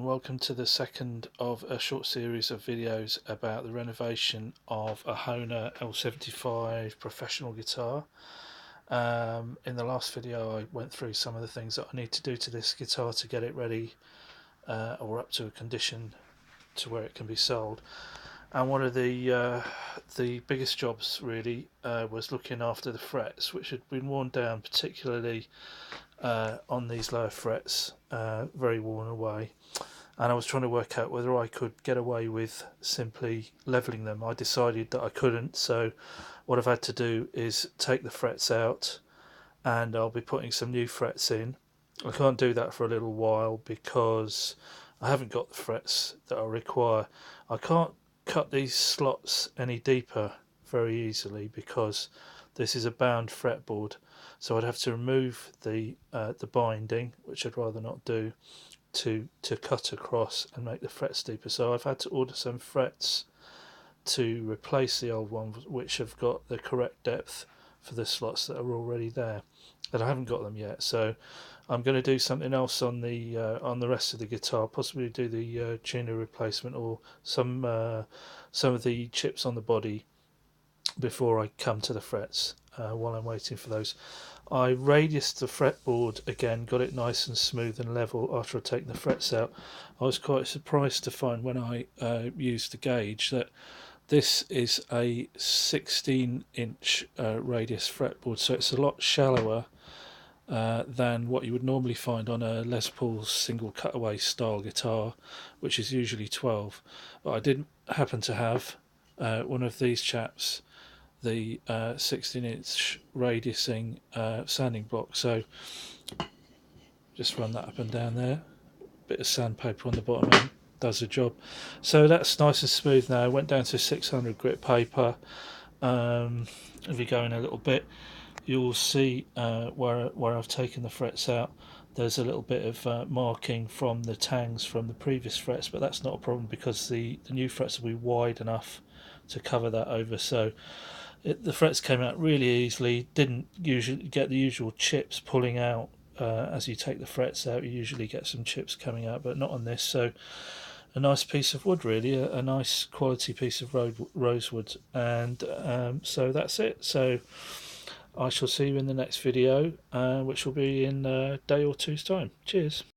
welcome to the second of a short series of videos about the renovation of a Hohner L75 professional guitar. In the last video I went through some of the things that I need to do to this guitar to get it ready or up to a condition to where it can be sold. And one of the biggest jobs really was looking after the frets, which had been worn down, particularly on these lower frets, very worn away. And I was trying to work out whether I could get away with simply leveling them. I decided that I couldn't, so what I've had to do is take the frets out, and I'll be putting some new frets in. I can't do that for a little while because I haven't got the frets that I require. I can't cut these slots any deeper very easily because this is a bound fretboard, so I'd have to remove the binding, which I'd rather not do, to cut across and make the frets deeper. So I've had to order some frets to replace the old ones, which have got the correct depth for the slots that are already there, and I haven't got them yet. So I'm going to do something else on the rest of the guitar, possibly do the tuner replacement or some of the chips on the body before I come to the frets. While I'm waiting for those, I radiused the fretboard again, got it nice and smooth and level after I'd taken the frets out. I was quite surprised to find when I used the gauge that this is a 16-inch radius fretboard, so it's a lot shallower than what you would normally find on a Les Paul single cutaway style guitar, which is usually 12. But I didn't happen to have one of these chaps, the 16-inch radiusing sanding block, so just run that up and down there. Bit of sandpaper on the bottom end does the job. So that's nice and smooth now. Went down to 600 grit paper. If you go in a little bit, you'll see where I've taken the frets out. There's a little bit of marking from the tangs from the previous frets, but that's not a problem because the new frets will be wide enough to cover that over. So the frets came out really easily. Didn't usually get the usual chips pulling out as you take the frets out. You usually get some chips coming out, but not on this. So a nice piece of wood, really, a nice quality piece of rosewood. And so that's it. So I shall see you in the next video, which will be in a day or two's time. Cheers.